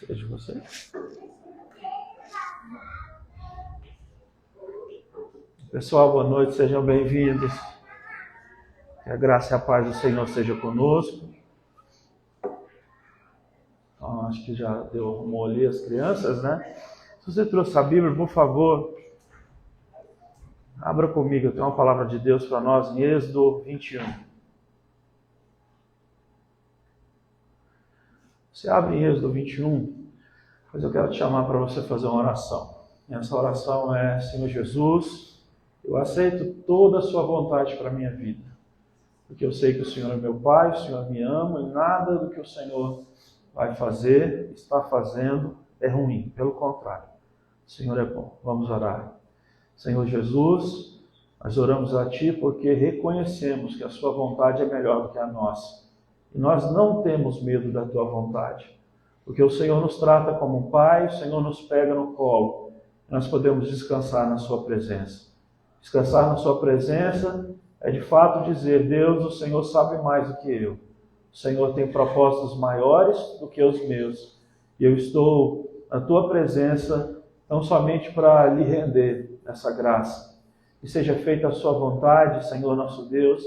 Seja você. Pessoal, boa noite, sejam bem-vindos. Que a graça e a paz do Senhor seja conosco. Então, acho que já arrumou ali as crianças, né? Se você trouxe a Bíblia, por favor, abra comigo. Eu tenho uma palavra de Deus para nós em Êxodo 21. Você abre em Êxodo 21, mas eu quero te chamar para você fazer uma oração. E essa oração é: Senhor Jesus, eu aceito toda a sua vontade para a minha vida. Porque eu sei que o Senhor é meu Pai, o Senhor me ama e nada do que o Senhor vai fazer, está fazendo, é ruim. Pelo contrário, o Senhor é bom. Vamos orar. Senhor Jesus, nós oramos a Ti porque reconhecemos que a Sua vontade é melhor do que a nossa. E nós não temos medo da Tua vontade, porque o Senhor nos trata como um Pai, o Senhor nos pega no colo. Nós podemos descansar na Sua presença. Descansar na Sua presença é de fato dizer: Deus, o Senhor sabe mais do que eu. O Senhor tem propósitos maiores do que os meus. E eu estou na Tua presença não somente para lhe render essa graça. Que seja feita a Sua vontade, Senhor nosso Deus,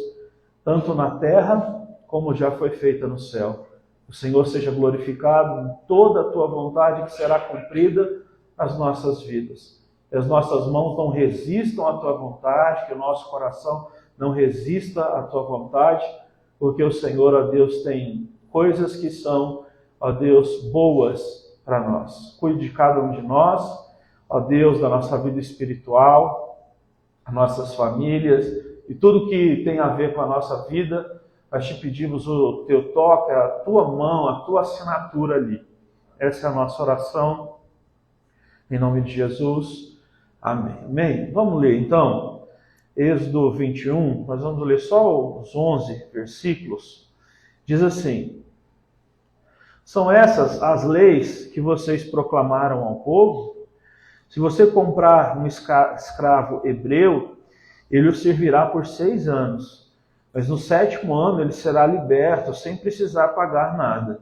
tanto na terra como já foi feita no céu. O Senhor seja glorificado em toda a Tua vontade que será cumprida nas nossas vidas. Que as nossas mãos não resistam à Tua vontade, que o nosso coração não resista à Tua vontade, porque o Senhor, ó Deus, tem coisas que são, ó Deus, boas para nós. Cuide de cada um de nós, ó Deus, da nossa vida espiritual, das nossas famílias e tudo que tem a ver com a nossa vida. Nós te pedimos o Teu toque, a Tua mão, a Tua assinatura ali. Essa é a nossa oração, em nome de Jesus. Amém. Amém. Vamos ler então Êxodo 21, nós vamos ler só os 11 versículos. Diz assim: são essas as leis que vocês proclamaram ao povo? Se você comprar um escravo hebreu, ele o servirá por 6 anos. Mas no 7º ano ele será liberto, sem precisar pagar nada.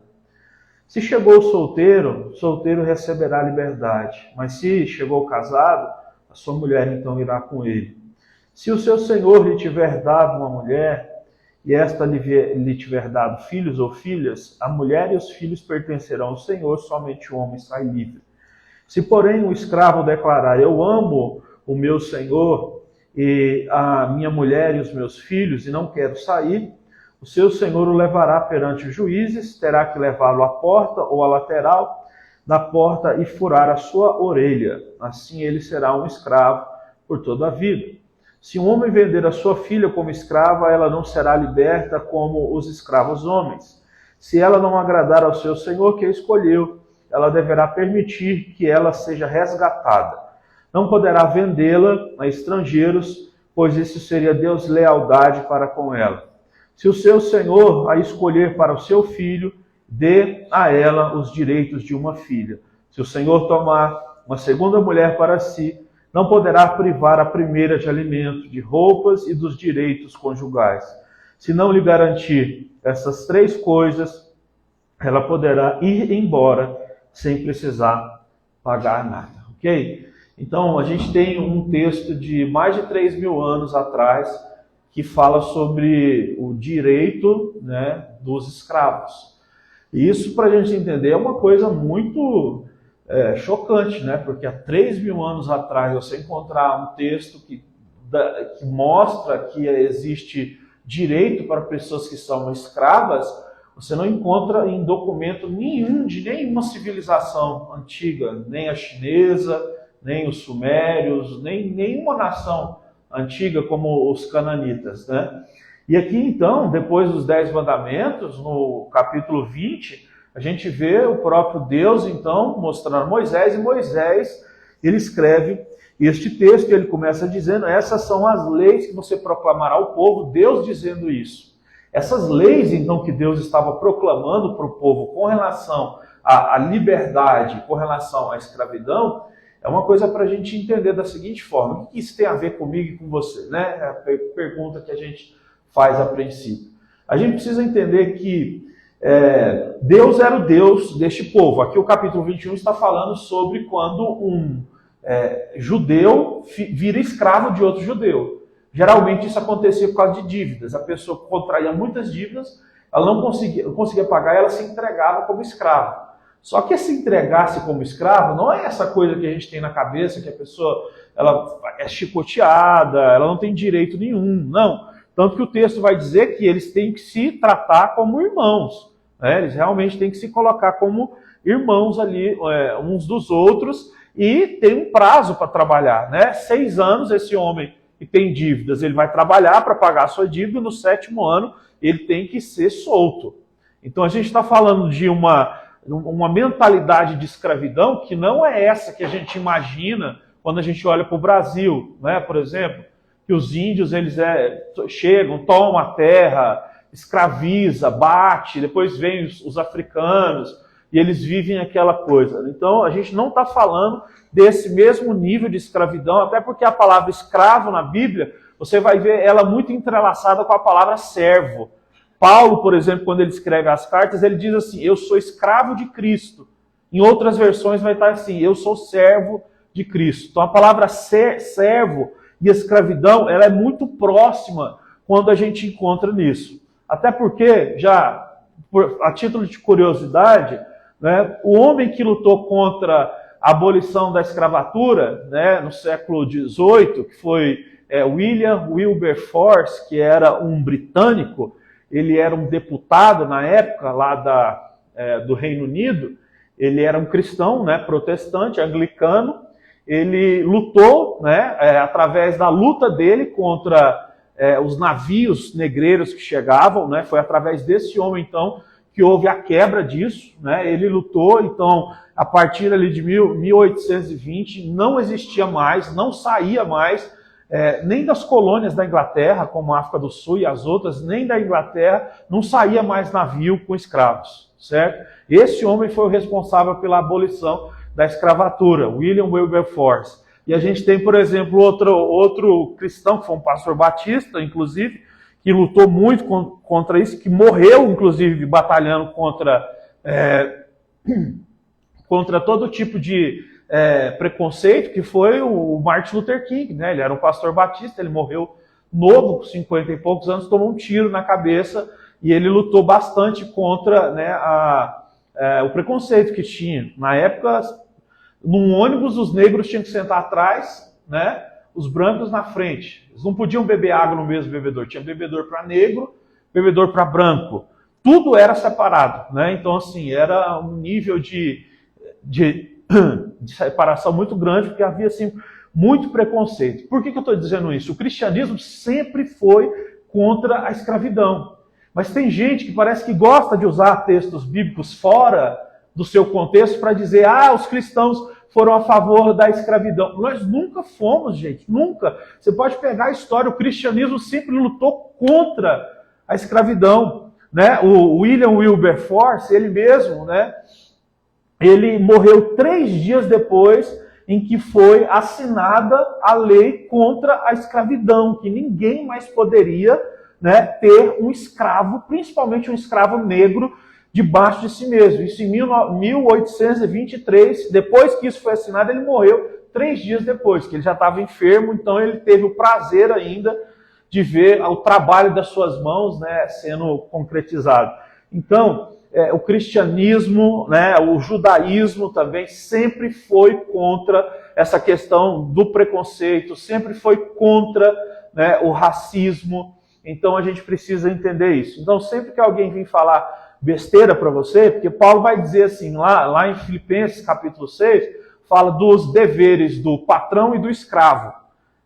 Se chegou solteiro, solteiro receberá liberdade. Mas se chegou casado, a sua mulher então irá com ele. Se o seu senhor lhe tiver dado uma mulher, e esta lhe tiver dado filhos ou filhas, a mulher e os filhos pertencerão ao senhor, somente o homem sai livre. Se, porém, o escravo declarar: eu amo o meu senhor e a minha mulher e os meus filhos, e não quero sair, o seu senhor o levará perante os juízes, terá que levá-lo à porta ou à lateral da porta e furar a sua orelha. Assim ele será um escravo por toda a vida. Se um homem vender a sua filha como escrava, ela não será liberta como os escravos homens. Se ela não agradar ao seu senhor que a escolheu, ela deverá permitir que ela seja resgatada. Não poderá vendê-la a estrangeiros, pois isso seria deslealdade para com ela. Se o seu senhor a escolher para o seu filho, dê a ela os direitos de uma filha. Se o senhor tomar uma segunda mulher para si, não poderá privar a primeira de alimento, de roupas e dos direitos conjugais. Se não lhe garantir essas 3 coisas, ela poderá ir embora sem precisar pagar nada. Ok? Então, a gente tem um texto de mais de 3.000 anos atrás que fala sobre o direito, né, dos escravos. E isso, para a gente entender, é uma coisa muito chocante, né? Porque há 3.000 anos atrás você encontrar um texto que mostra que existe direito para pessoas que são escravas, você não encontra em documento nenhum de nenhuma civilização antiga, nem a chinesa, nem os sumérios, nem nenhuma nação antiga como os cananitas, né? E aqui então, depois dos 10 mandamentos, no capítulo 20, a gente vê o próprio Deus, então, mostrando Moisés, e Moisés, ele escreve este texto, e ele começa dizendo: essas são as leis que você proclamará ao povo, Deus dizendo isso. Essas leis, então, que Deus estava proclamando para o povo com relação à liberdade, com relação à escravidão, é uma coisa para a gente entender da seguinte forma: o que isso tem a ver comigo e com você? Né? É a pergunta que a gente faz a princípio. A gente precisa entender que Deus era o Deus deste povo. Aqui o capítulo 21 está falando sobre quando um judeu vira escravo de outro judeu. Geralmente isso acontecia por causa de dívidas. A pessoa contraía muitas dívidas, ela não conseguia pagar, ela se entregava como escravo. Só que se entregasse como escravo não é essa coisa que a gente tem na cabeça, que a pessoa ela é chicoteada, ela não tem direito nenhum. Não. Tanto que o texto vai dizer que eles têm que se tratar como irmãos. Né? Eles realmente têm que se colocar como irmãos ali, uns dos outros, e tem um prazo para trabalhar. Né? 6 anos esse homem que tem dívidas, ele vai trabalhar para pagar a sua dívida, no 7º ano ele tem que ser solto. Então a gente está falando de uma mentalidade de escravidão que não é essa que a gente imagina quando a gente olha para o Brasil, né? Por exemplo, que os índios eles chegam, tomam a terra, escraviza, bate, depois vêm os africanos e eles vivem aquela coisa. Então a gente não está falando desse mesmo nível de escravidão, até porque a palavra escravo na Bíblia, você vai ver ela muito entrelaçada com a palavra servo. Paulo, por exemplo, quando ele escreve as cartas, ele diz assim, eu sou escravo de Cristo. Em outras versões vai estar assim, eu sou servo de Cristo. Então a palavra servo e escravidão, ela é muito próxima quando a gente encontra nisso. Até porque, já a título de curiosidade, né, o homem que lutou contra a abolição da escravatura, né, no século XVIII, que foi William Wilberforce, que era um britânico, ele era um deputado na época lá do Reino Unido, ele era um cristão, né, protestante, anglicano, ele lutou, né, através da luta dele contra os navios negreiros que chegavam, né, foi através desse homem, então, que houve a quebra disso, né, ele lutou, então, a partir ali de 1820, não existia mais, não saía mais, nem das colônias da Inglaterra, como a África do Sul e as outras, nem da Inglaterra, não saía mais navio com escravos, certo? Esse homem foi o responsável pela abolição da escravatura, William Wilberforce. E a gente tem, por exemplo, outro cristão, que foi um pastor batista, inclusive, que lutou muito contra isso, que morreu, inclusive, batalhando contra todo tipo de preconceito, que foi o Martin Luther King, né? Ele era um pastor batista, ele morreu novo, com 50 e poucos anos, tomou um tiro na cabeça, e ele lutou bastante contra, né, o preconceito que tinha. Na época, num ônibus, os negros tinham que sentar atrás, né, os brancos na frente. Eles não podiam beber água no mesmo bebedor. Tinha bebedor para negro, bebedor para branco. Tudo era separado, né? Então, assim, era um nível de separação muito grande, porque havia, assim, muito preconceito. Por que eu estou dizendo isso? O cristianismo sempre foi contra a escravidão. Mas tem gente que parece que gosta de usar textos bíblicos fora do seu contexto para dizer, os cristãos foram a favor da escravidão. Nós nunca fomos, gente, nunca. Você pode pegar a história, o cristianismo sempre lutou contra a escravidão. Né? O William Wilberforce, ele mesmo, né, ele morreu 3 dias depois em que foi assinada a lei contra a escravidão, que ninguém mais poderia, né, ter um escravo, principalmente um escravo negro, debaixo de si mesmo. Isso em 1823, depois que isso foi assinado, ele morreu 3 dias depois, que ele já estava enfermo, então ele teve o prazer ainda de ver o trabalho das suas mãos, né, sendo concretizado. Então, o cristianismo, né, o judaísmo também sempre foi contra essa questão do preconceito, sempre foi contra, né, o racismo. Então a gente precisa entender isso. Então sempre que alguém vir falar besteira para você, porque Paulo vai dizer assim, lá em Filipenses capítulo 6, fala dos deveres do patrão e do escravo.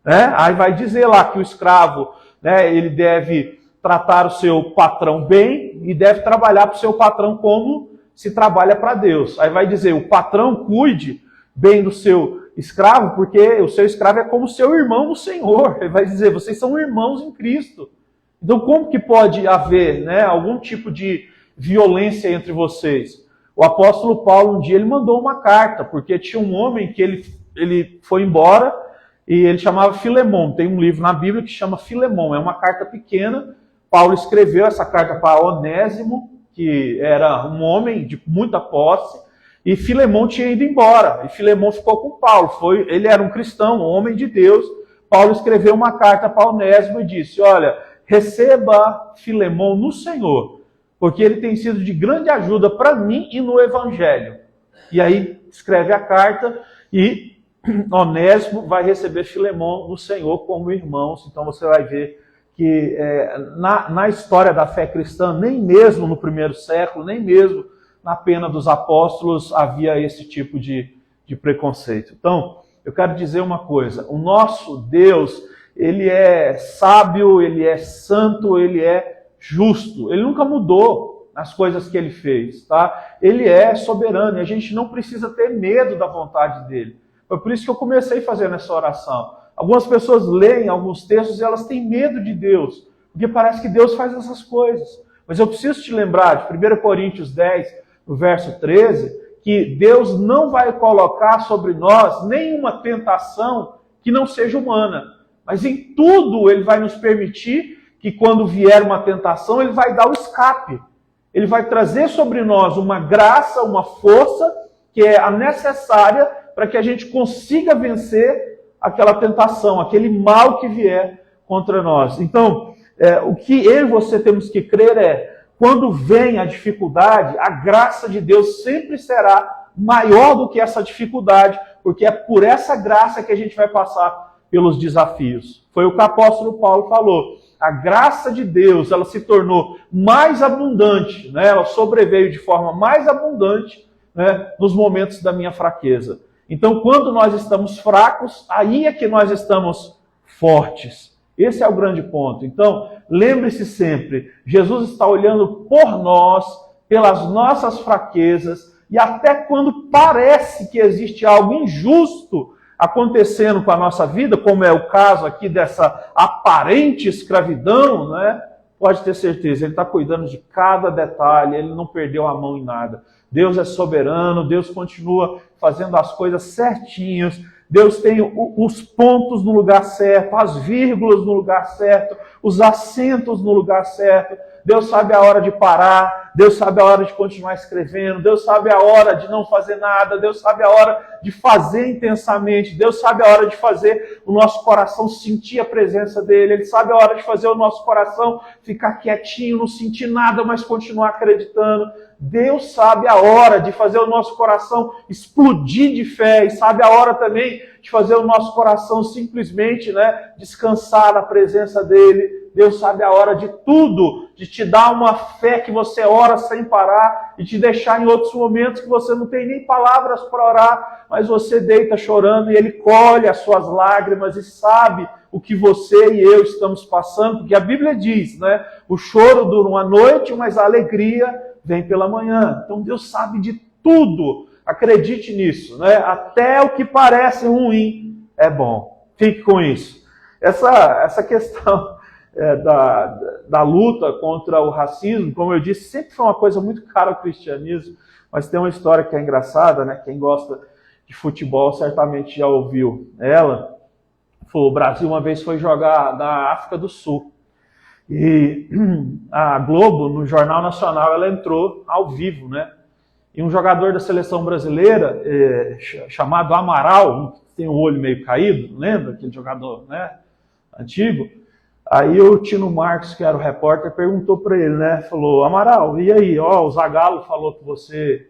Né? Aí vai dizer lá que o escravo, né, ele deve tratar o seu patrão bem e deve trabalhar para o seu patrão como se trabalha para Deus. Aí vai dizer, o patrão cuide bem do seu escravo, porque o seu escravo é como seu irmão no Senhor. Ele vai dizer, vocês são irmãos em Cristo. Então como que pode haver, né, algum tipo de violência entre vocês? O apóstolo Paulo, um dia, ele mandou uma carta, porque tinha um homem que ele foi embora e ele chamava Filemon. Tem um livro na Bíblia que chama Filemon, é uma carta pequena. Paulo escreveu essa carta para Onésimo, que era um homem de muita posse, e Filemão tinha ido embora, e Filemão ficou com Paulo. Ele era um cristão, um homem de Deus. Paulo escreveu uma carta para Onésimo e disse: olha, receba Filemão no Senhor, porque ele tem sido de grande ajuda para mim e no Evangelho. E aí escreve a carta e Onésimo vai receber Filemão no Senhor como irmãos. Então você vai ver que na história da fé cristã, nem mesmo no primeiro século, nem mesmo na pena dos apóstolos havia esse tipo de preconceito. Então, eu quero dizer uma coisa: o nosso Deus, ele é sábio, ele é santo, ele é justo. Ele nunca mudou nas coisas que ele fez, tá? Ele é soberano e a gente não precisa ter medo da vontade dele. Foi por isso que eu comecei fazendo essa oração. Algumas pessoas leem alguns textos e elas têm medo de Deus, porque parece que Deus faz essas coisas. Mas eu preciso te lembrar de 1 Coríntios 10, no verso 13, que Deus não vai colocar sobre nós nenhuma tentação que não seja humana. Mas em tudo Ele vai nos permitir que quando vier uma tentação, Ele vai dar o escape. Ele vai trazer sobre nós uma graça, uma força, que é a necessária para que a gente consiga vencer aquela tentação, aquele mal que vier contra nós. Então, o que eu e você temos que crer é: quando vem a dificuldade, a graça de Deus sempre será maior do que essa dificuldade, porque é por essa graça que a gente vai passar pelos desafios. Foi o que o apóstolo Paulo falou. A graça de Deus, ela se tornou mais abundante, né? Ela sobreveio de forma mais abundante, né, nos momentos da minha fraqueza. Então, quando nós estamos fracos, aí é que nós estamos fortes. Esse é o grande ponto. Então, lembre-se sempre, Jesus está olhando por nós, pelas nossas fraquezas, e até quando parece que existe algo injusto acontecendo com a nossa vida, como é o caso aqui dessa aparente escravidão, né? Pode ter certeza, Ele está cuidando de cada detalhe, Ele não perdeu a mão em nada. Deus é soberano, Deus continua fazendo as coisas certinhas, Deus tem os pontos no lugar certo, as vírgulas no lugar certo, os acentos no lugar certo. Deus sabe a hora de parar, Deus sabe a hora de continuar escrevendo, Deus sabe a hora de não fazer nada, Deus sabe a hora de fazer intensamente, Deus sabe a hora de fazer o nosso coração sentir a presença dEle, Ele sabe a hora de fazer o nosso coração ficar quietinho, não sentir nada, mas continuar acreditando. Deus sabe a hora de fazer o nosso coração explodir de fé e sabe a hora também de fazer o nosso coração simplesmente, né, descansar na presença dEle. Deus sabe a hora de tudo, de te dar uma fé que você ora sem parar e te deixar em outros momentos que você não tem nem palavras para orar, mas você deita chorando e Ele colhe as suas lágrimas e sabe o que você e eu estamos passando, porque a Bíblia diz, né, o choro dura uma noite, mas a alegria vem pela manhã. Então Deus sabe de tudo, acredite nisso, né? Até o que parece ruim é bom. Fique com isso. Essa questão da luta contra o racismo, como eu disse, sempre foi uma coisa muito cara ao cristianismo, mas tem uma história que é engraçada, né? Quem gosta de futebol certamente já ouviu ela. O Brasil uma vez foi jogar na África do Sul. E a Globo, no Jornal Nacional, ela entrou ao vivo, né? E um jogador da seleção brasileira, chamado Amaral, que tem o olho meio caído, lembra? Aquele jogador, né, antigo. Aí o Tino Marcos, que era o repórter, perguntou para ele, né? Falou: Amaral, e aí? Ó, o Zagallo falou que você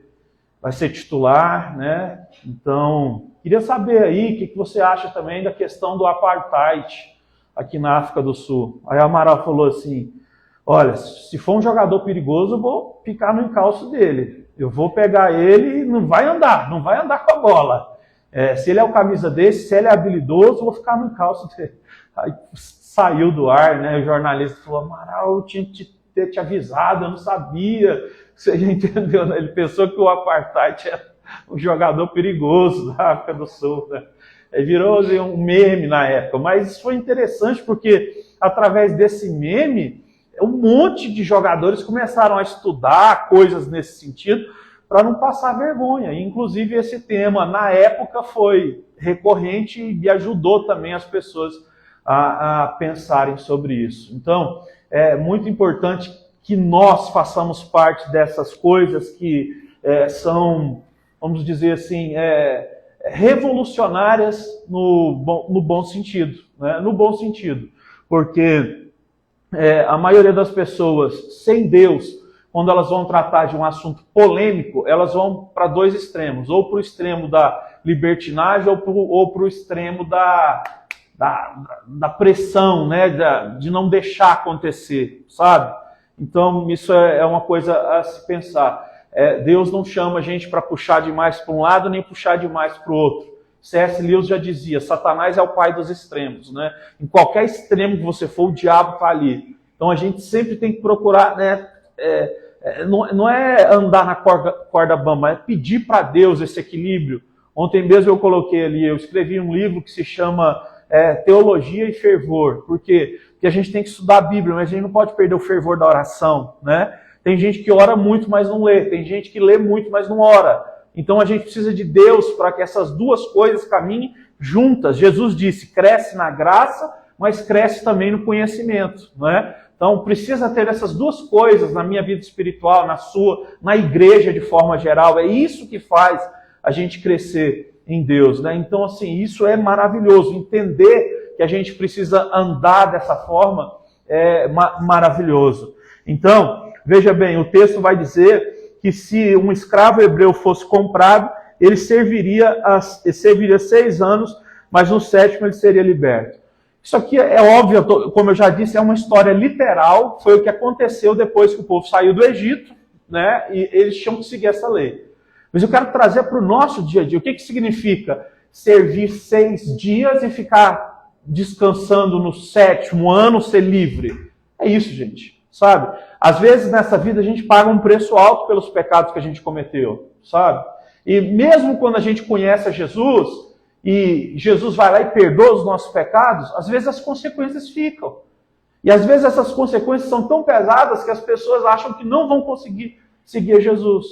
vai ser titular, né? Então, queria saber aí o que você acha também da questão do apartheid aqui na África do Sul. Aí o Amaral falou assim: olha, se for um jogador perigoso, eu vou ficar no encalço dele. Eu vou pegar ele e não vai andar com a bola. Se ele é o camisa desse, se ele é habilidoso, eu vou ficar no encalço dele. Aí saiu do ar, né? O jornalista falou: Amaral, eu tinha que ter te avisado, eu não sabia. Você já entendeu, né? Ele pensou que o apartheid era um jogador perigoso da África do Sul, né? Virou um meme na época, mas isso foi interessante porque através desse meme, um monte de jogadores começaram a estudar coisas nesse sentido para não passar vergonha. E, inclusive, esse tema, na época, foi recorrente e ajudou também as pessoas a pensarem sobre isso. Então, é muito importante que nós façamos parte dessas coisas que são, vamos dizer assim, revolucionárias no bom sentido, né? No bom sentido, porque a maioria das pessoas sem Deus, quando elas vão tratar de um assunto polêmico, elas vão para dois extremos, ou para o extremo da libertinagem ou para o extremo da pressão, né? De não deixar acontecer, sabe? Então isso é uma coisa a se pensar. Deus não chama a gente para puxar demais para um lado, nem puxar demais para o outro. C.S. Lewis já dizia, Satanás é o pai dos extremos, né? Em qualquer extremo que você for, o diabo está ali. Então a gente sempre tem que procurar, né? Não é andar na corda bamba, é pedir para Deus esse equilíbrio. Ontem mesmo eu coloquei ali, eu escrevi um livro que se chama Teologia e Fervor. Por quê? Porque a gente tem que estudar a Bíblia, mas a gente não pode perder o fervor da oração, né? Tem gente que ora muito, mas não lê. Tem gente que lê muito, mas não ora. Então a gente precisa de Deus para que essas duas coisas caminhem juntas. Jesus disse, cresce na graça, mas cresce também no conhecimento, né? Então precisa ter essas duas coisas na minha vida espiritual, na sua, na igreja de forma geral. É isso que faz a gente crescer em Deus, né? Então assim, isso é maravilhoso. Entender que a gente precisa andar dessa forma é maravilhoso. Então, veja bem, o texto vai dizer que se um escravo hebreu fosse comprado, ele serviria 6 anos, mas no 7º ele seria liberto. Isso aqui é óbvio, como eu já disse, é uma história literal, foi o que aconteceu depois que o povo saiu do Egito, né? E eles tinham que seguir essa lei. Mas eu quero trazer para o nosso dia a dia, o que significa servir 6 dias e ficar descansando no 7º ano, ser livre? É isso, gente, sabe? Às vezes nessa vida a gente paga um preço alto pelos pecados que a gente cometeu, sabe? E mesmo quando a gente conhece a Jesus, e Jesus vai lá e perdoa os nossos pecados, às vezes as consequências ficam. E às vezes essas consequências são tão pesadas que as pessoas acham que não vão conseguir seguir Jesus.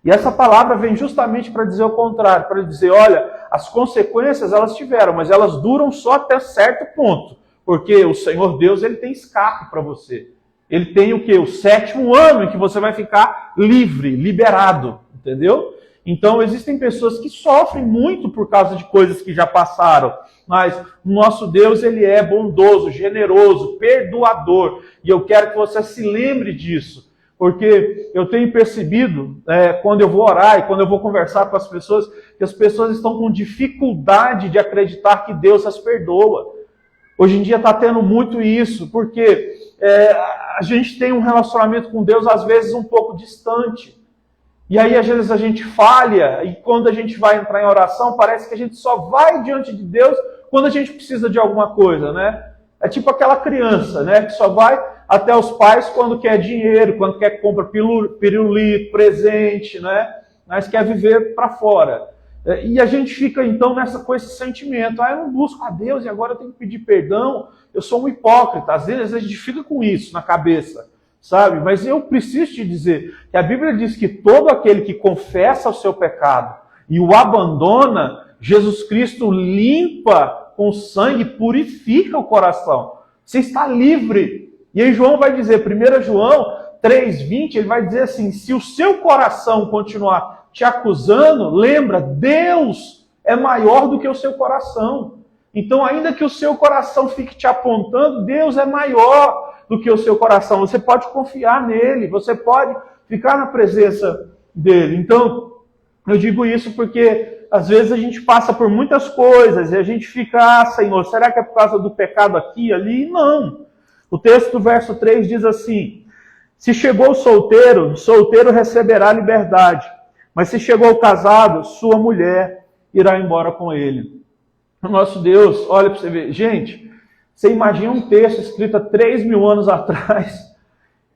E essa palavra vem justamente para dizer o contrário, para dizer, olha, as consequências elas tiveram, mas elas duram só até certo ponto, porque o Senhor Deus ele tem escape para você. Ele tem o quê? O 7º ano em que você vai ficar livre, liberado, entendeu? Então existem pessoas que sofrem muito por causa de coisas que já passaram, mas o nosso Deus ele é bondoso, generoso, perdoador, e eu quero que você se lembre disso, porque eu tenho percebido, quando eu vou orar e quando eu vou conversar com as pessoas, que as pessoas estão com dificuldade de acreditar que Deus as perdoa. Hoje em dia está tendo muito isso, porque a gente tem um relacionamento com Deus às vezes um pouco distante. E aí às vezes a gente falha, e quando a gente vai entrar em oração, parece que a gente só vai diante de Deus quando a gente precisa de alguma coisa, né? É tipo aquela criança, né? Que só vai até os pais quando quer dinheiro, quando quer que compra pirulito, presente, né? Mas quer viver para fora. E a gente fica então com esse sentimento, eu não busco a Deus e agora eu tenho que pedir perdão, eu sou um hipócrita. Às vezes a gente fica com isso na cabeça, sabe? Mas eu preciso te dizer que a Bíblia diz que todo aquele que confessa o seu pecado e o abandona, Jesus Cristo limpa com sangue, purifica o coração. Você está livre. E aí João vai dizer, 1 João 3,20, ele vai dizer assim, se o seu coração continuar te acusando, lembra, Deus é maior do que o seu coração. Então, ainda que o seu coração fique te apontando, Deus é maior do que o seu coração. Você pode confiar nele, você pode ficar na presença dele. Então, eu digo isso porque às vezes a gente passa por muitas coisas e a gente fica, Senhor, será que é por causa do pecado aqui, ali? Não. O texto do verso 3 diz assim, se chegou o solteiro receberá liberdade. Mas se chegou o casado, sua mulher irá embora com ele. O nosso Deus, olha para você ver. Gente, você imagina um texto escrito há 3.000 anos atrás,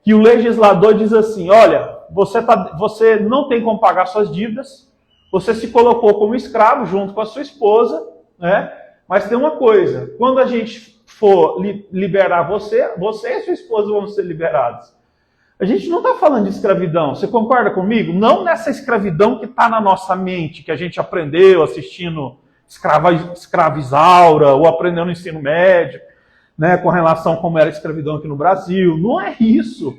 que o legislador diz assim, olha, você não tem como pagar suas dívidas, você se colocou como escravo junto com a sua esposa, né? Mas tem uma coisa, quando a gente for liberar você e sua esposa vão ser liberados. A gente não está falando de escravidão, você concorda comigo? Não nessa escravidão que está na nossa mente, que a gente aprendeu assistindo Escravizaura, ou aprendendo no ensino médio, né, com relação a como era a escravidão aqui no Brasil. Não é isso.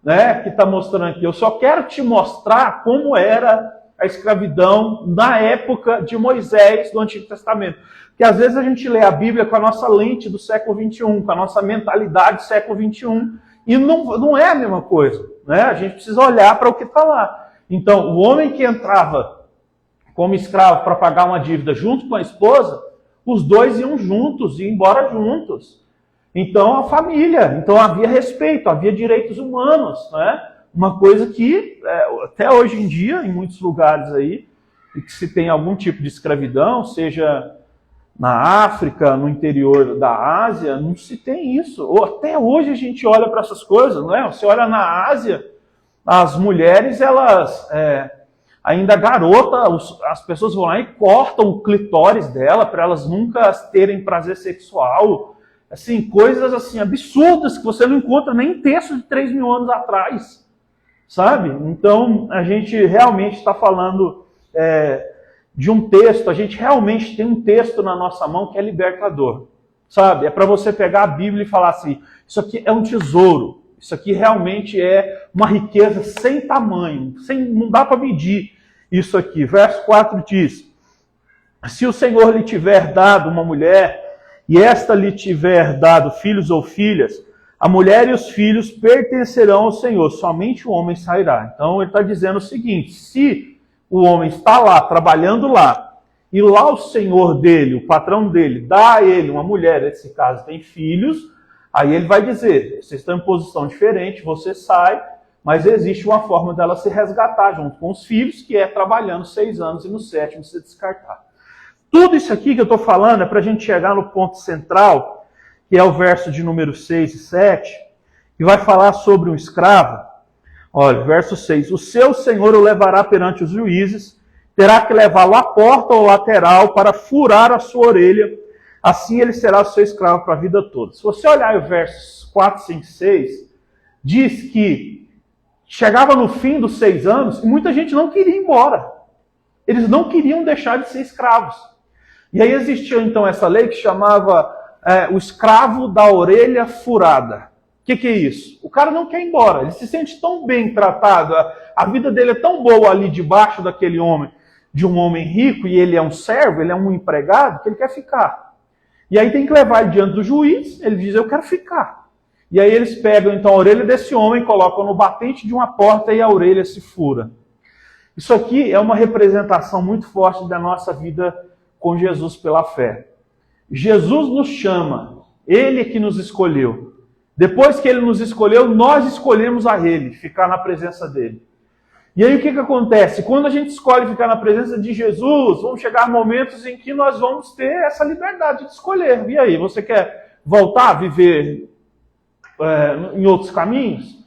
né, que está mostrando aqui. Eu só quero te mostrar como era a escravidão na época de Moisés, do Antigo Testamento. Porque às vezes a gente lê a Bíblia com a nossa lente do século XXI, com a nossa mentalidade do século XXI, e não é a mesma coisa, né? A gente precisa olhar para o que está lá. Então, o homem que entrava como escravo para pagar uma dívida junto com a esposa, os dois iam juntos, iam embora juntos. Então, a família, então havia respeito, havia direitos humanos, né? Uma coisa que, até hoje em dia, em muitos lugares aí, que se tem algum tipo de escravidão, seja na África, no interior da Ásia, não se tem isso. Ou até hoje a gente olha para essas coisas, não é? Você olha na Ásia, as mulheres, elas, ainda garota, as pessoas vão lá e cortam o clitóris dela para elas nunca terem prazer sexual. Assim, coisas assim absurdas que você não encontra nem em texto de 3 mil anos atrás, sabe? Então, a gente realmente está falando de um texto, a gente realmente tem um texto na nossa mão que é libertador, sabe? É para você pegar a Bíblia e falar assim, isso aqui é um tesouro, isso aqui realmente é uma riqueza sem tamanho, não dá para medir isso aqui. Verso 4 diz, se o Senhor lhe tiver dado uma mulher, e esta lhe tiver dado filhos ou filhas, a mulher e os filhos pertencerão ao Senhor, somente o homem sairá. Então ele está dizendo o seguinte, se o homem está lá, trabalhando lá, e lá o senhor dele, o patrão dele, dá a ele uma mulher, nesse caso tem filhos, aí ele vai dizer, vocês estão em posição diferente, você sai, mas existe uma forma dela se resgatar junto com os filhos, que é trabalhando 6 anos e no 7º se descartar. Tudo isso aqui que eu estou falando é para a gente chegar no ponto central, que é o verso de número 6 e 7, que vai falar sobre um escravo. Olha, verso 6. O seu senhor o levará perante os juízes, terá que levá-lo à porta ou lateral para furar a sua orelha, assim ele será o seu escravo para a vida toda. Se você olhar os versos 4, 5 e 6, diz que chegava no fim dos 6 anos e muita gente não queria ir embora. Eles não queriam deixar de ser escravos. E aí existia então essa lei que chamava o escravo da orelha furada. O que é isso? O cara não quer ir embora, ele se sente tão bem tratado, a vida dele é tão boa ali debaixo daquele homem, de um homem rico, e ele é um servo, ele é um empregado, que ele quer ficar. E aí tem que levar ele diante do juiz, ele diz, eu quero ficar. E aí eles pegam então a orelha desse homem, colocam no batente de uma porta e a orelha se fura. Isso aqui é uma representação muito forte da nossa vida com Jesus pela fé. Jesus nos chama, Ele é que nos escolheu. Depois que Ele nos escolheu, nós escolhemos a Ele, ficar na presença dEle. E aí o que acontece? Quando a gente escolhe ficar na presença de Jesus, vão chegar momentos em que nós vamos ter essa liberdade de escolher. E aí, você quer voltar a viver em outros caminhos?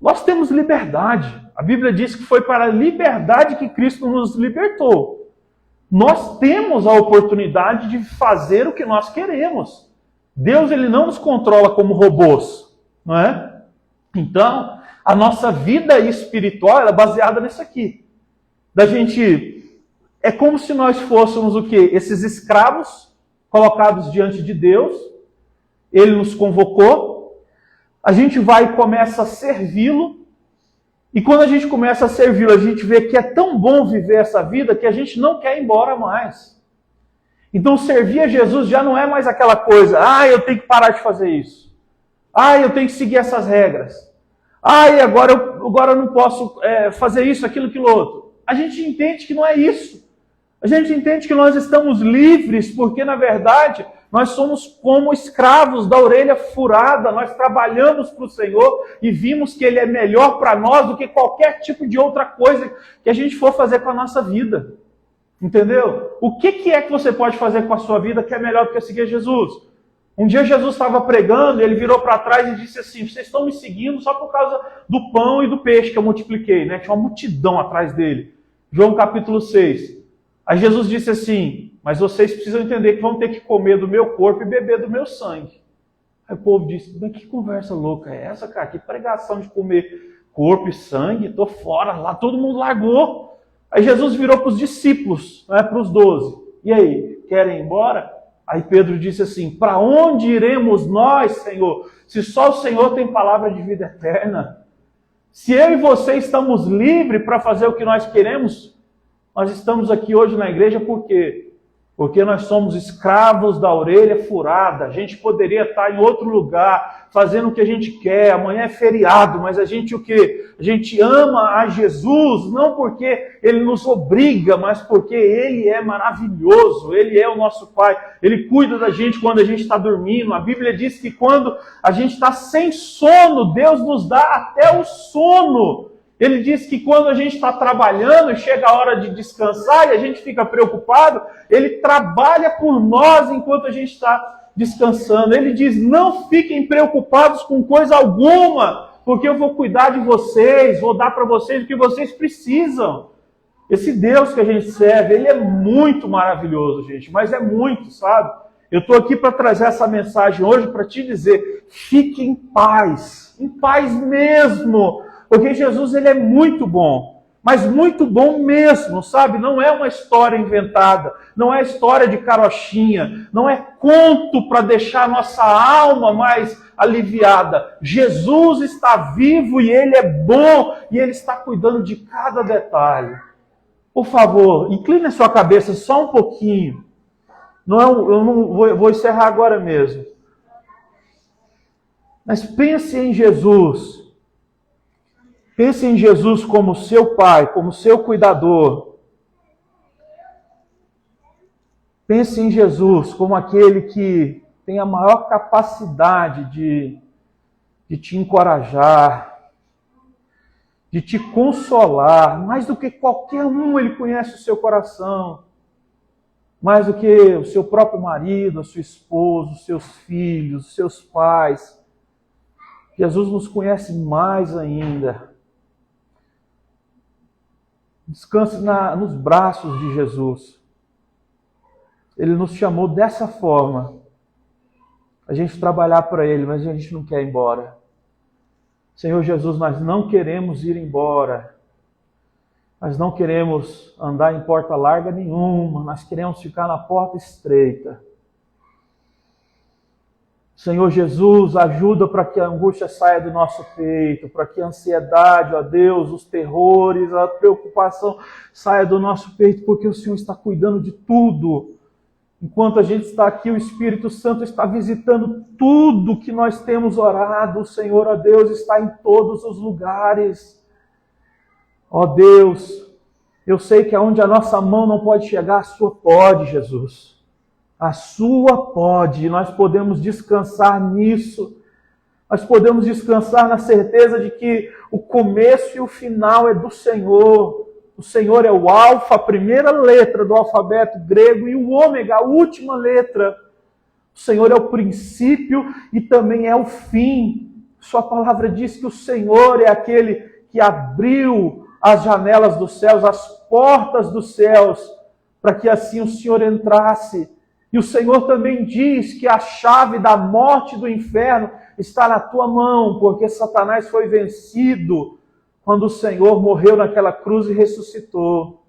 Nós temos liberdade. A Bíblia diz que foi para a liberdade que Cristo nos libertou. Nós temos a oportunidade de fazer o que nós queremos. Deus, ele não nos controla como robôs, não é? Então, a nossa vida espiritual é baseada nisso aqui. É como se nós fôssemos o quê? Esses escravos colocados diante de Deus. Ele nos convocou. A gente vai e começa a servi-lo. E quando a gente começa a servi-lo, a gente vê que é tão bom viver essa vida que a gente não quer ir embora mais. Então servir a Jesus já não é mais aquela coisa, eu tenho que parar de fazer isso. Eu tenho que seguir essas regras. Agora eu não posso fazer isso, aquilo outro. A gente entende que não é isso. A gente entende que nós estamos livres, porque na verdade nós somos como escravos da orelha furada, nós trabalhamos para o Senhor e vimos que Ele é melhor para nós do que qualquer tipo de outra coisa que a gente for fazer com a nossa vida. Entendeu? O que é que você pode fazer com a sua vida que é melhor do que seguir Jesus? Um dia Jesus estava pregando e ele virou para trás e disse assim, vocês estão me seguindo só por causa do pão e do peixe que eu multipliquei, né? Tinha uma multidão atrás dele. João capítulo 6. Aí Jesus disse assim, mas vocês precisam entender que vão ter que comer do meu corpo e beber do meu sangue. Aí o povo disse, mas que conversa louca é essa, cara? Que pregação de comer corpo e sangue? Tô fora, lá todo mundo largou. Aí Jesus virou para os discípulos, para os 12. E aí, querem ir embora? Aí Pedro disse assim, para onde iremos nós, Senhor? Se só o Senhor tem palavra de vida eterna. Se eu e você estamos livres para fazer o que nós queremos, nós estamos aqui hoje na igreja por quê? Porque nós somos escravos da orelha furada. A gente poderia estar em outro lugar, fazendo o que a gente quer. Amanhã é feriado, mas a gente o quê? A gente ama a Jesus, não porque Ele nos obriga, mas porque Ele é maravilhoso. Ele é o nosso Pai. Ele cuida da gente quando a gente está dormindo. A Bíblia diz que quando a gente está sem sono, Deus nos dá até o sono. Ele diz que quando a gente está trabalhando e chega a hora de descansar e a gente fica preocupado, Ele trabalha por nós enquanto a gente está descansando. Ele diz, não fiquem preocupados com coisa alguma, porque eu vou cuidar de vocês, vou dar para vocês o que vocês precisam. Esse Deus que a gente serve, Ele é muito maravilhoso, gente, mas é muito, sabe? Eu estou aqui para trazer essa mensagem hoje para te dizer, fique em paz mesmo. Porque Jesus, Ele é muito bom, mas muito bom mesmo, sabe? Não é uma história inventada, não é história de carochinha, não é conto para deixar a nossa alma mais aliviada. Jesus está vivo e Ele é bom e Ele está cuidando de cada detalhe. Por favor, incline a sua cabeça só um pouquinho. Eu não vou encerrar agora mesmo. Mas pense em Jesus. Pense em Jesus como seu Pai, como seu cuidador. Pense em Jesus como aquele que tem a maior capacidade de te encorajar, de te consolar. Mais do que qualquer um, Ele conhece o seu coração. Mais do que o seu próprio marido, a sua esposa, os seus filhos, os seus pais. Jesus nos conhece mais ainda. Descanse nos braços de Jesus. Ele nos chamou dessa forma. A gente trabalhar para Ele, mas a gente não quer ir embora. Senhor Jesus, nós não queremos ir embora. Nós não queremos andar em porta larga nenhuma. Nós queremos ficar na porta estreita. Senhor Jesus, ajuda para que a angústia saia do nosso peito, para que a ansiedade, ó Deus, os terrores, a preocupação saia do nosso peito, porque o Senhor está cuidando de tudo. Enquanto a gente está aqui, o Espírito Santo está visitando tudo que nós temos orado. O Senhor, ó Deus, está em todos os lugares. Ó Deus, eu sei que aonde a nossa mão não pode chegar, a sua pode, Jesus. A sua pode, nós podemos descansar nisso. Nós podemos descansar na certeza de que o começo e o final é do Senhor. O Senhor é o alfa, a primeira letra do alfabeto grego, e o ômega, a última letra. O Senhor é o princípio e também é o fim. Sua palavra diz que o Senhor é aquele que abriu as janelas dos céus, as portas dos céus, para que assim o Senhor entrasse. E o Senhor também diz que a chave da morte e do inferno está na tua mão, porque Satanás foi vencido quando o Senhor morreu naquela cruz e ressuscitou.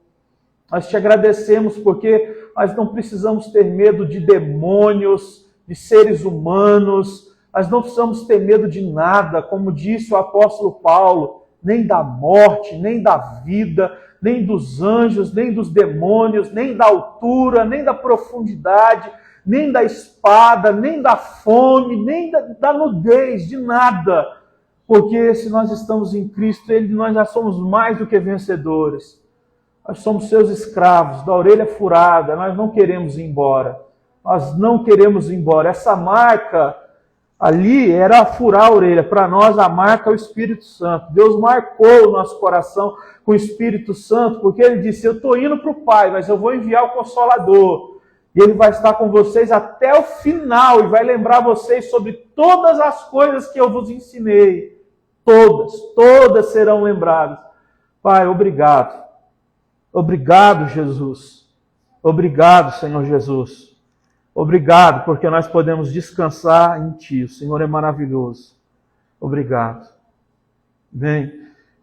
Nós te agradecemos porque nós não precisamos ter medo de demônios, de seres humanos, nós não precisamos ter medo de nada, como disse o apóstolo Paulo, nem da morte, nem da vida, nem dos anjos, nem dos demônios, nem da altura, nem da profundidade, nem da espada, nem da fome, nem da nudez, de nada. Porque se nós estamos em Cristo, nós já somos mais do que vencedores. Nós somos seus escravos, da orelha furada, nós não queremos ir embora. Nós não queremos ir embora. Essa marca ali era furar a orelha. Para nós, a marca é o Espírito Santo. Deus marcou o nosso coração com o Espírito Santo, porque Ele disse, eu estou indo para o Pai, mas eu vou enviar o Consolador. E Ele vai estar com vocês até o final e vai lembrar vocês sobre todas as coisas que eu vos ensinei. Todas serão lembradas. Pai, obrigado. Obrigado, Jesus. Obrigado, Senhor Jesus. Obrigado, porque nós podemos descansar em Ti. O Senhor é maravilhoso. Obrigado. Bem,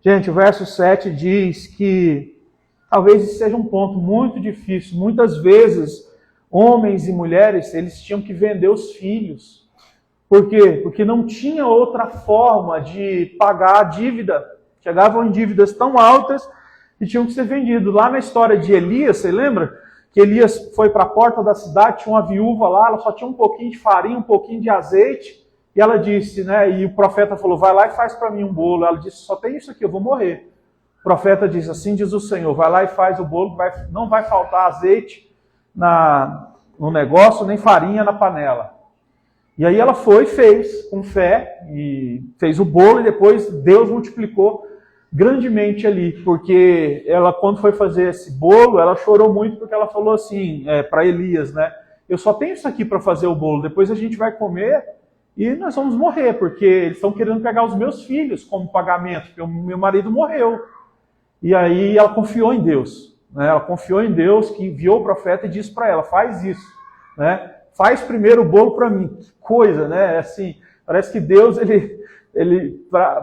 gente, o verso 7 diz que talvez esse seja um ponto muito difícil. Muitas vezes, homens e mulheres, eles tinham que vender os filhos. Por quê? Porque não tinha outra forma de pagar a dívida. Chegavam em dívidas tão altas que tinham que ser vendidos. Lá na história de Elias, você lembra? Que Elias foi para a porta da cidade, tinha uma viúva lá, ela só tinha um pouquinho de farinha, um pouquinho de azeite, e ela disse, né? E o profeta falou, vai lá e faz para mim um bolo. Ela disse, só tem isso aqui, eu vou morrer. O profeta disse, assim diz o Senhor, vai lá e faz o bolo, não vai faltar azeite no negócio, nem farinha na panela. E aí ela foi e fez, com fé, e fez o bolo, e depois Deus multiplicou grandemente ali, porque ela, quando foi fazer esse bolo, ela chorou muito, porque ela falou assim, para Elias, né? Eu só tenho isso aqui para fazer o bolo, depois a gente vai comer e nós vamos morrer, porque eles estão querendo pegar os meus filhos como pagamento, porque o meu marido morreu. E aí ela confiou em Deus, né? Ela confiou em Deus, que enviou o profeta e disse para ela, faz isso, né? Faz primeiro o bolo para mim. Que coisa, né? Assim, parece que Deus, ele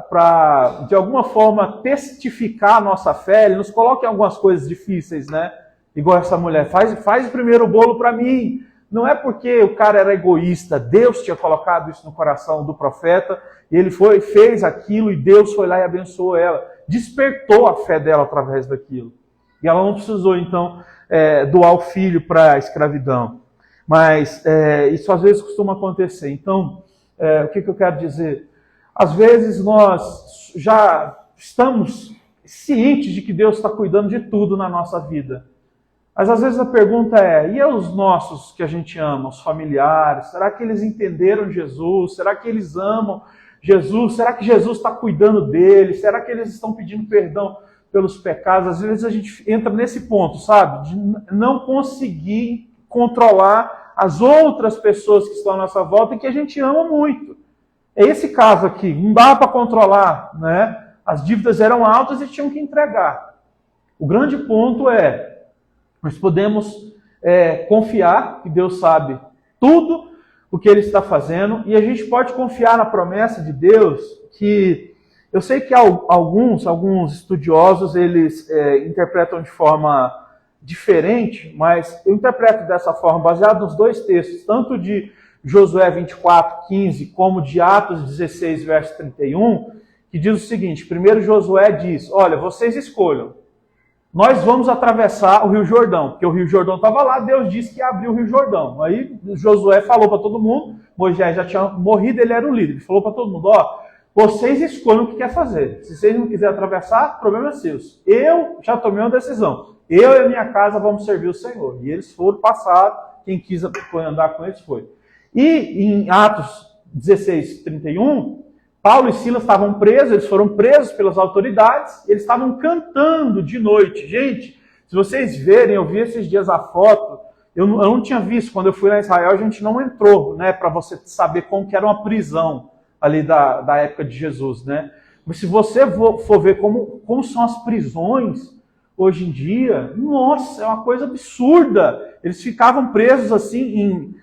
para de alguma forma testificar a nossa fé, ele nos coloca em algumas coisas difíceis, né? Igual essa mulher, faz primeiro o bolo para mim. Não é porque o cara era egoísta, Deus tinha colocado isso no coração do profeta, e ele fez aquilo, e Deus foi lá e abençoou ela. Despertou a fé dela através daquilo. E ela não precisou, então, doar o filho para a escravidão. Mas isso às vezes costuma acontecer. Então, o que eu quero dizer? Às vezes nós já estamos cientes de que Deus está cuidando de tudo na nossa vida. Mas às vezes a pergunta e os nossos que a gente ama, os familiares? Será que eles entenderam Jesus? Será que eles amam Jesus? Será que Jesus está cuidando deles? Será que eles estão pedindo perdão pelos pecados? Às vezes a gente entra nesse ponto, sabe? De não conseguir controlar as outras pessoas que estão à nossa volta e que a gente ama muito. É esse caso aqui, não dá para controlar, né? As dívidas eram altas e tinham que entregar. O grande ponto nós podemos confiar que Deus sabe tudo o que Ele está fazendo, e a gente pode confiar na promessa de Deus, que eu sei que alguns estudiosos, eles interpretam de forma diferente, mas eu interpreto dessa forma, baseado nos dois textos, tanto de Josué 24, 15, como de Atos 16, verso 31, que diz o seguinte, primeiro Josué diz, olha, vocês escolham, nós vamos atravessar o Rio Jordão, porque o Rio Jordão estava lá, Deus disse que ia abrir o Rio Jordão. Aí Josué falou para todo mundo, Moisés já tinha morrido, ele era o líder, ele falou para todo mundo, vocês escolhem o que quer fazer, se vocês não quiserem atravessar, o problema é seu. Eu já tomei uma decisão, eu e a minha casa vamos servir o Senhor. E eles foram passar, quem quis andar com eles foi. E em Atos 16, 31, Paulo e Silas estavam presos, eles foram presos pelas autoridades, eles estavam cantando de noite. Gente, se vocês verem, eu vi esses dias a foto, eu não tinha visto, quando eu fui lá em Israel, a gente não entrou, né, para você saber como que era uma prisão ali da época de Jesus, né? Mas se você for ver como são as prisões hoje em dia, nossa, é uma coisa absurda. Eles ficavam presos assim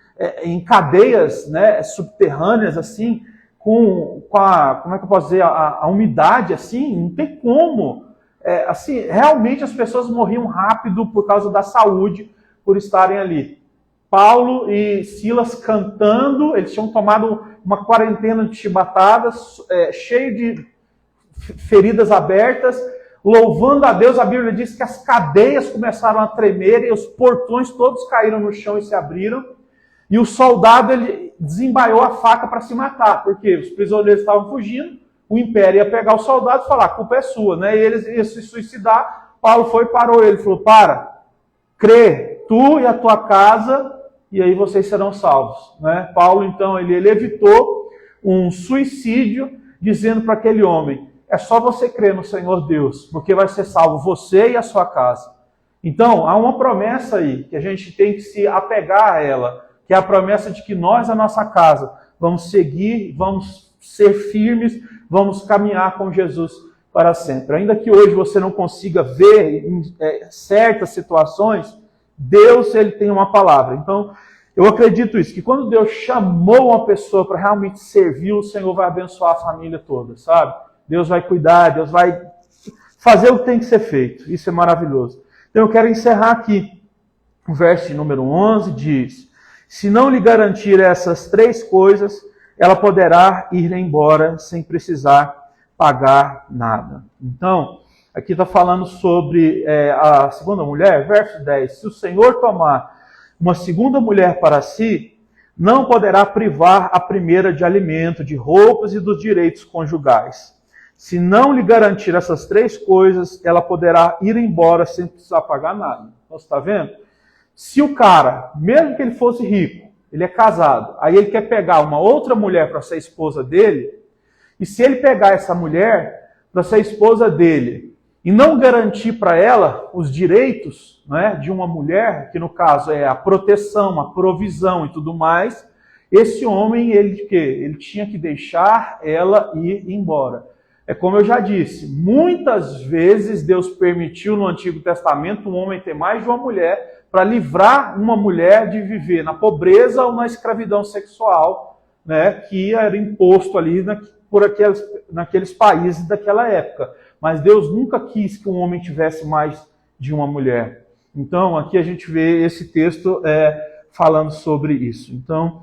em cadeias, né, subterrâneas, assim, com como é que eu posso dizer, a umidade, assim, não tem como. Assim, realmente as pessoas morriam rápido por causa da saúde, por estarem ali. Paulo e Silas cantando, eles tinham tomado uma quarentena de chibatadas, cheio de feridas abertas, louvando a Deus. A Bíblia diz que as cadeias começaram a tremer e os portões todos caíram no chão e se abriram. E o soldado, ele desembaiou a faca para se matar, porque os prisioneiros estavam fugindo, o império ia pegar o soldado e falar, a culpa é sua, né? E eles iam se suicidar. Paulo foi e parou ele, falou, crê, tu e a tua casa, e aí vocês serão salvos, né? Paulo, então, ele evitou um suicídio, dizendo para aquele homem, é só você crer no Senhor Deus, porque vai ser salvo você e a sua casa. Então, há uma promessa aí, que a gente tem que se apegar a ela, que é a promessa de que nós, a nossa casa, vamos seguir, vamos ser firmes, vamos caminhar com Jesus para sempre. Ainda que hoje você não consiga ver em certas situações, Deus, ele tem uma palavra. Então, eu acredito isso, que quando Deus chamou uma pessoa para realmente servir, o Senhor vai abençoar a família toda, sabe? Deus vai cuidar, Deus vai fazer o que tem que ser feito. Isso é maravilhoso. Então, eu quero encerrar aqui. O verso número 11 diz, se não lhe garantir essas três coisas, ela poderá ir embora sem precisar pagar nada. Então, aqui está falando sobre a segunda mulher, verso 10. Se o Senhor tomar uma segunda mulher para si, não poderá privar a primeira de alimento, de roupas e dos direitos conjugais. Se não lhe garantir essas três coisas, ela poderá ir embora sem precisar pagar nada. Então, você está vendo? Se o cara, mesmo que ele fosse rico, ele é casado, aí ele quer pegar uma outra mulher para ser esposa dele, e se ele pegar essa mulher para ser esposa dele e não garantir para ela os direitos, né, de uma mulher, que no caso é a proteção, a provisão e tudo mais, esse homem, ele tinha que deixar ela ir embora. É como eu já disse, muitas vezes Deus permitiu no Antigo Testamento um homem ter mais de uma mulher para livrar uma mulher de viver na pobreza ou na escravidão sexual, né, que era imposto ali naqueles países daquela época. Mas Deus nunca quis que um homem tivesse mais de uma mulher. Então, aqui a gente vê esse texto falando sobre isso. Então,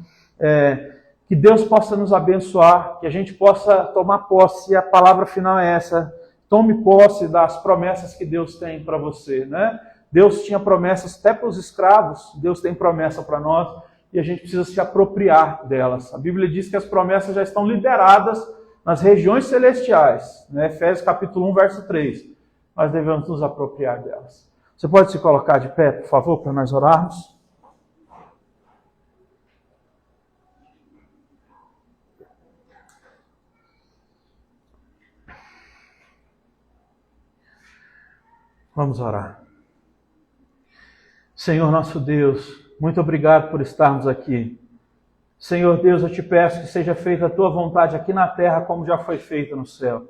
que Deus possa nos abençoar, que a gente possa tomar posse, e a palavra final é essa: tome posse das promessas que Deus tem para você, né? Deus tinha promessas até para os escravos, Deus tem promessa para nós, e a gente precisa se apropriar delas. A Bíblia diz que as promessas já estão liberadas nas regiões celestiais, né? Efésios capítulo 1, verso 3. Nós devemos nos apropriar delas. Você pode se colocar de pé, por favor, para nós orarmos? Vamos orar. Senhor nosso Deus, muito obrigado por estarmos aqui. Senhor Deus, eu te peço que seja feita a tua vontade aqui na terra como já foi feita no céu.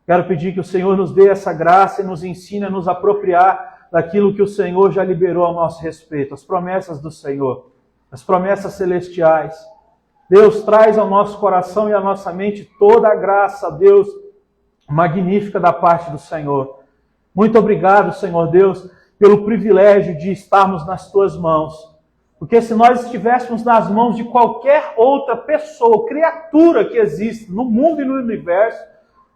Quero pedir que o Senhor nos dê essa graça e nos ensine a nos apropriar daquilo que o Senhor já liberou ao nosso respeito, as promessas do Senhor, as promessas celestiais. Deus, traz ao nosso coração e à nossa mente toda a graça, Deus, magnífica da parte do Senhor. Muito obrigado, Senhor Deus, pelo privilégio de estarmos nas tuas mãos. Porque se nós estivéssemos nas mãos de qualquer outra pessoa, criatura que existe no mundo e no universo,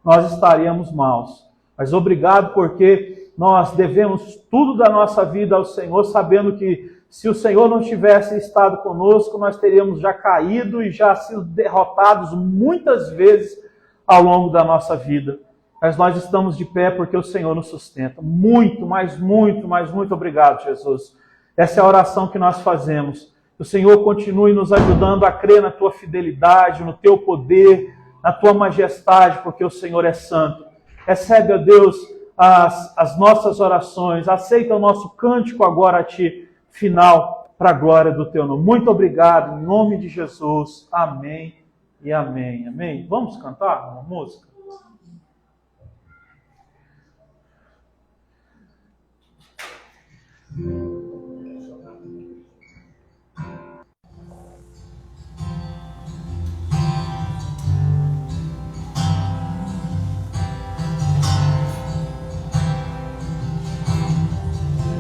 nós estaríamos maus. Mas obrigado porque nós devemos tudo da nossa vida ao Senhor, sabendo que se o Senhor não tivesse estado conosco, nós teríamos já caído e já sido derrotados muitas vezes ao longo da nossa vida. Mas nós estamos de pé porque o Senhor nos sustenta. Muito, mas muito obrigado, Jesus. Essa é a oração que nós fazemos. Que o Senhor continue nos ajudando a crer na tua fidelidade, no teu poder, na tua majestade, porque o Senhor é santo. Recebe, ó Deus, as nossas orações. Aceita o nosso cântico agora a ti, final, para a glória do teu nome. Muito obrigado, em nome de Jesus. Amém e amém. Amém. Vamos cantar uma música?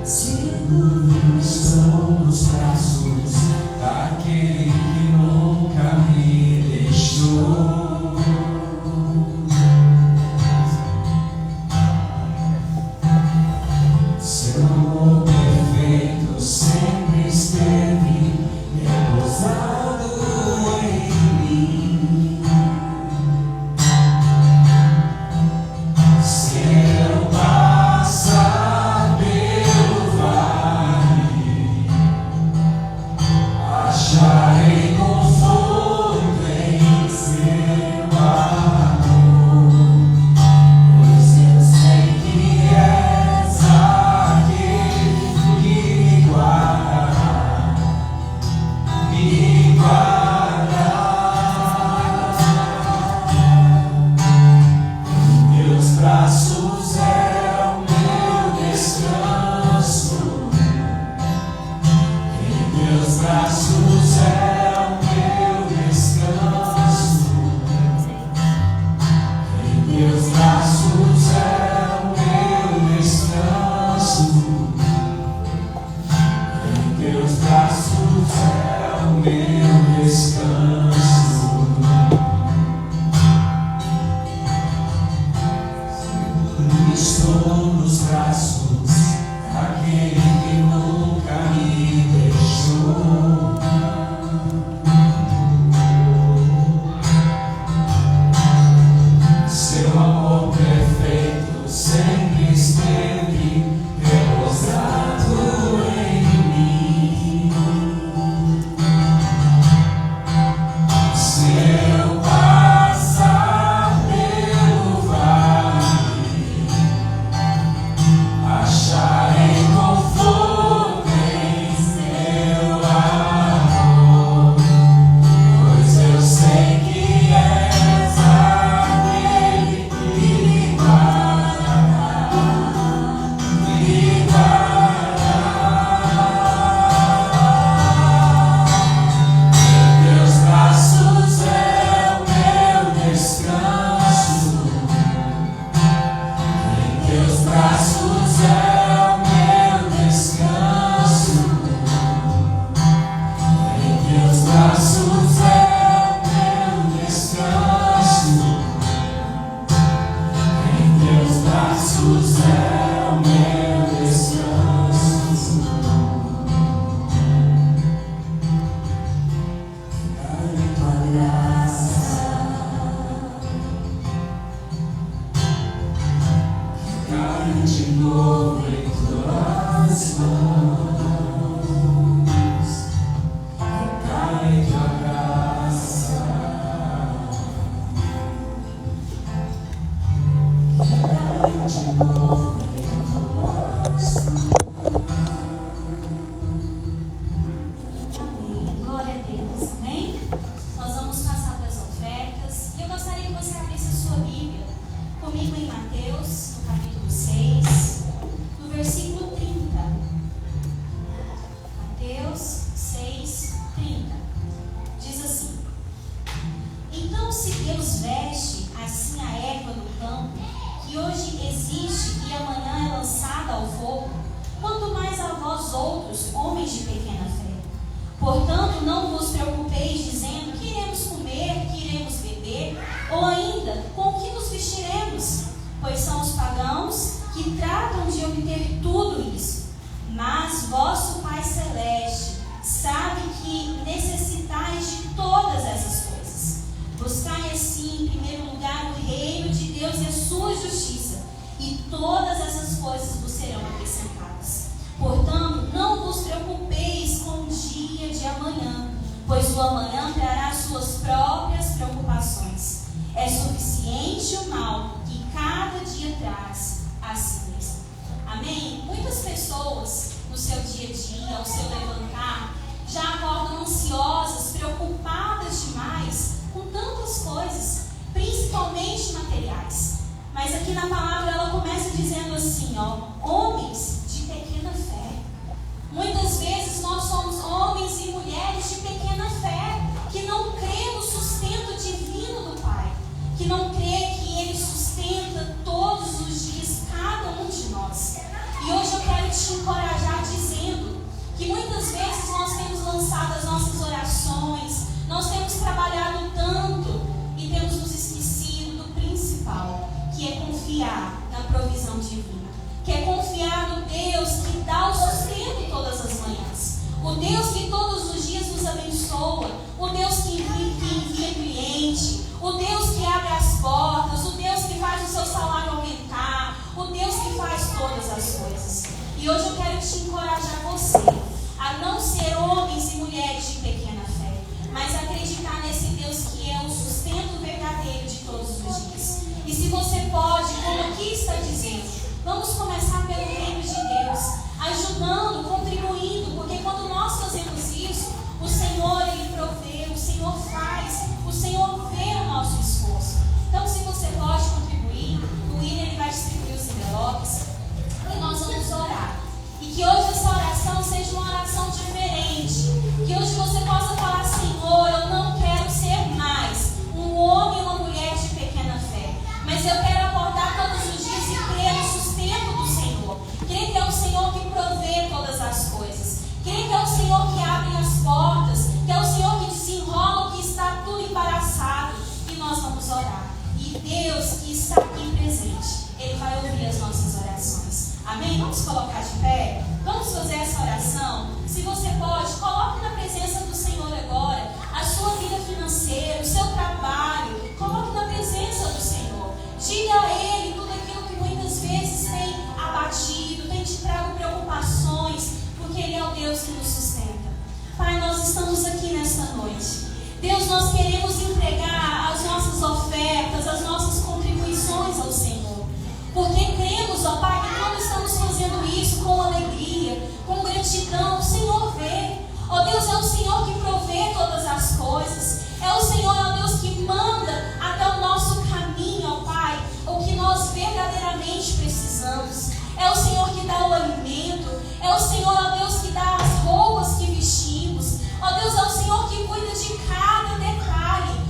Seguros são os braços daquele que nunca me deixou. Seu amor perfeito recai tua graça. De novo em nós. Amém. Glória a Deus. Amém? Nós vamos passar para as ofertas. E eu gostaria que você abrisse a sua Bíblia comigo em Mateus, no capítulo 6, no versículo 30. Mateus 6, 30. Diz assim: Então, se Deus veste assim a erva do campo, que hoje existe e amanhã é lançada ao fogo, quanto mais a vós outros, homens de pequena fé. Portanto, não vos preocupeis dizendo que iremos comer, que iremos beber, ou ainda com o que nos vestiremos, pois são os pagãos que tratam de obter tudo isso. Mas vosso Pai Celeste sabe que necessitais de todas essas coisas. Buscai assim, em primeiro lugar, o reino de Deus e a sua justiça, e todas essas coisas vos serão acrescentadas. Portanto, não vos preocupeis com o dia de amanhã, pois o amanhã trará suas próprias preocupações. É suficiente o mal que cada dia traz a si mesmo. Amém? Muitas pessoas, no seu dia a dia, ao seu levantar, já acordam ansiosas, preocupadas demais com tantas coisas, principalmente materiais. Mas aqui na palavra ela começa dizendo assim, homens de pequena fé. Muitas vezes nós somos homens e mulheres de pequena fé, que não crê no sustento divino do Pai, que não crê que Ele sustenta todos os dias cada um de nós. E hoje eu quero te encorajar dizendo que muitas vezes nós temos lançado as nossas orações, nós temos trabalhado tanto e temos nos esquecido do principal, que é confiar na provisão divina, que é confiar no Deus que dá o sustento todas as manhãs, o Deus que todos os dias nos abençoa, o Deus que envia cliente, o Deus que abre as portas, o Deus que faz o seu salário aumentar, o Deus que faz todas as coisas. E hoje eu quero te encorajar você a não ser homens e mulheres de pequena fé, mas acreditar nesse Deus que é o sustento verdadeiro de todos os dias. E se você pode, como aqui está dizendo, vamos começar pelo reino de Deus, ajudando, contribuindo, porque quando nós fazemos isso, o Senhor, Ele provê, o Senhor faz, o Senhor vê o nosso esforço. Então, se você pode contribuir, o William ele vai distribuir os envelopes e nós vamos orar. E que hoje essa oração seja uma oração diferente. Que hoje você possa falar, Senhor, eu não quero ser mais um homem ou uma mulher de pequena fé, mas eu quero acordar todos os dias e crer no sustento do Senhor. Crer que é o Senhor que provê todas as coisas. Crer que é o Senhor que abre as portas, que é o Senhor que desenrola o que está tudo embaraçado. E nós vamos orar. E Deus que está aqui presente, Ele vai ouvir as nossas orações. Amém? Vamos colocar de pé? Vamos fazer essa oração? Se você pode, coloque na presença do Senhor agora a sua vida financeira, o seu trabalho. Coloque na presença do Senhor. Diga a Ele tudo aquilo que muitas vezes tem abatido, tem te trago preocupações, porque Ele é o Deus que nos sustenta. Pai, nós estamos aqui nesta noite. Deus, nós queremos entregar as nossas ofertas, as nossas contribuições ao Senhor. Porque cremos, ó Pai, que quando estamos fazendo isso com alegria, com gratidão, o Senhor vê. Ó Deus, é o Senhor que provê todas as coisas. É o Senhor, ó Deus, que manda até o nosso caminho, ó Pai, o que nós verdadeiramente precisamos. É o Senhor que dá o alimento. É o Senhor, ó Deus, que dá as roupas que vestimos. Ó Deus, é o Senhor que cuida de cada detalhe.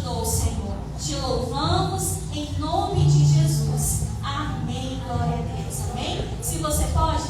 ajudou, Senhor. Te louvamos em nome de Jesus. Amém. Glória a Deus. Amém? Se você pode.